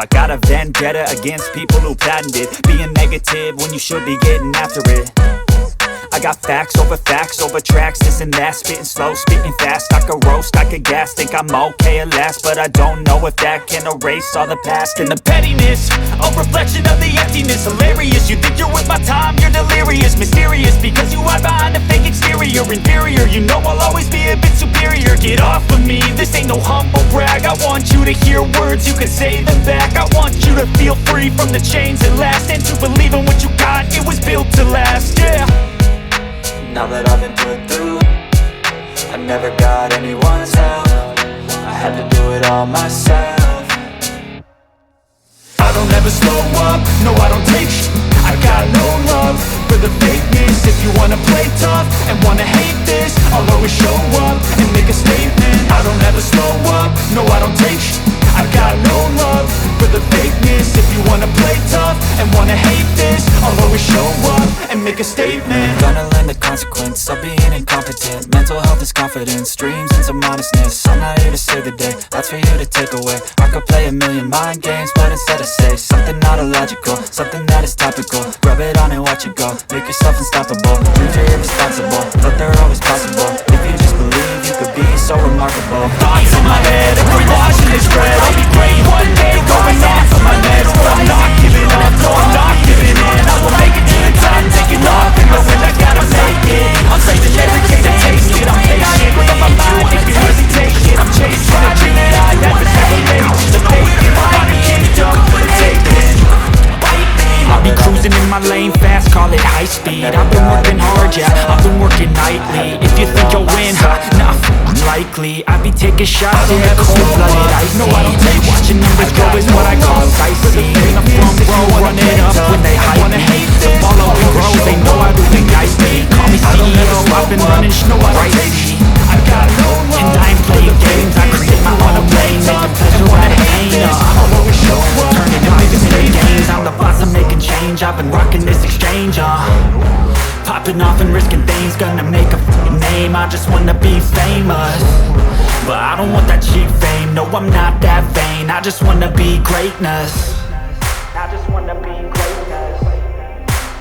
I got a vendetta against people who patented being negative when you should be getting after it. I got facts over tracks, this and that. Spitting slow, spitting fast, I could roast, I could gas. Think I'm okay at last, but I don't know if that can erase all the past. And the pettiness, a reflection of the emptiness. Hilarious, you think you're with my time, you're delirious. Mysterious, because you hide behind a fake exterior. Inferior, you know I'll always be a bit superior. Get off of me, this ain't no humble brag. I want you to hear words, you can say them back. I want you to feel free from the chains that last, and to believe in what you got, it was built to last, yeah. Now that I've been put through, I never got anyone's help. I had to do it all myself. I don't ever slow up, no I don't take sh**. I got no love for the fakeness. If you wanna play tough and wanna hate this, I'll always show up and make a statement. I don't ever slow up, no I don't take sh**. I got no love for the fakeness. If you wanna play tough and wanna hate this, I'll always show up and make a statement. Gonna learn the consequence of being incompetent. Mental health is confidence, dreams and some honestness. I'm not here to save the day, that's for you to take away. I could play a million mind games, but instead I say something not illogical, something that is topical. Rub it on and watch it go, make yourself unstoppable. Dreams are irresponsible, but they're always possible. If you just believe, you could be so remarkable. Thoughts in my head, every watching this red. I'll be great one day, going off of my meds. But I'm not giving up, no I'm not giving in. I will make it to the top, taking off in the wind. I gotta make it, I'm saving every day to taste it. I'm patient, but my mind if you hesitate it. I'm chasing a dream that I never made. The vacant, find a kingdom, take this. I'll be cruising in my lane fast, call it high speed. I've been working hard, yeah, I've been working nightly. If you think you'll win, nah, unlikely. I be taking shots, yeah, cold-blooded icy. Watching numbers grow is what I call sightseeing. In the front row, run it up when they hype me. So follow and grow, they know how to ignite me. Call me CEO, I've been running right seat. And I ain't playing games, I create my own lane. Make the pleasure out of pain, turning lives into games. I'm the boss, I'm making change, I've been rocking this exchange, popping off and risking things, gonna make a f***ing name. I just wanna be famous, but I don't want that cheap fame. No, I'm not that vain, I just wanna be greatness. I just wanna be greatness.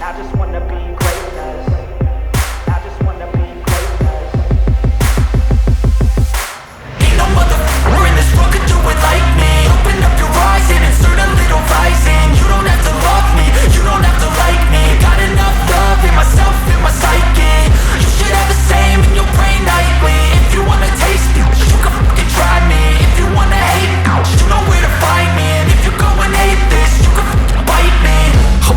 I just wanna be greatness. I just wanna be greatness. Ain't no motherfucker in this world could do it like me. Open up your eyes and insert a little rising. You don't have to love me, you don't have to like me. Got enough love in myself, in my psyche. You should have the same in your brain nightly. If you wanna taste me, you can fucking try me. If you wanna hate me, you know where to find me. And if you go and hate this, you can fucking bite me.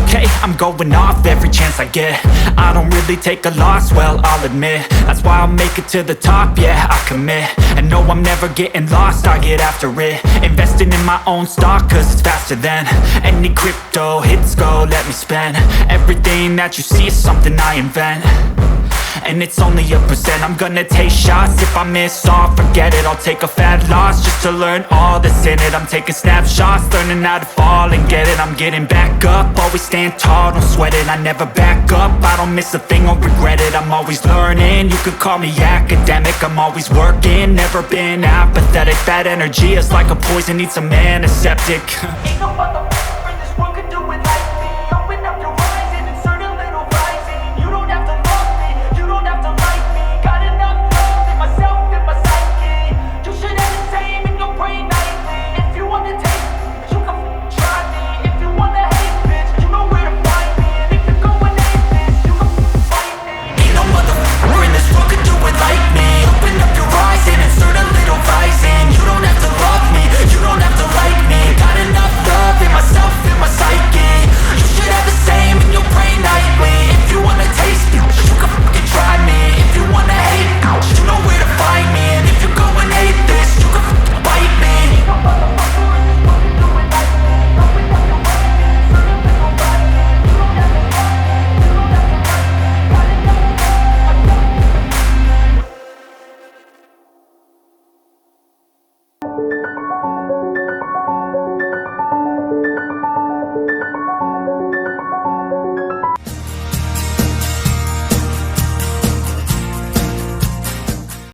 Okay, I'm going off every chance I get. I don't really take a loss, well, I'll admit. That's why I'll make it to the top, yeah, I commit. And no, I'm never getting lost, I get after it. Investing in my own stock, cause it's faster than any crypto hits go, let me spend. Everything that you see is something I invent, and it's only a percent. I'm gonna take shots, if I miss all, forget it. I'll take a fat loss just to learn all that's in it. I'm taking snapshots, learning how to fall and get it. I'm getting back up, always stand tall, don't sweat it. I never back up, I don't miss a thing or regret it. I'm always learning, you could call me academic. I'm always working, never been apathetic. That energy is like a poison, needs some antiseptic.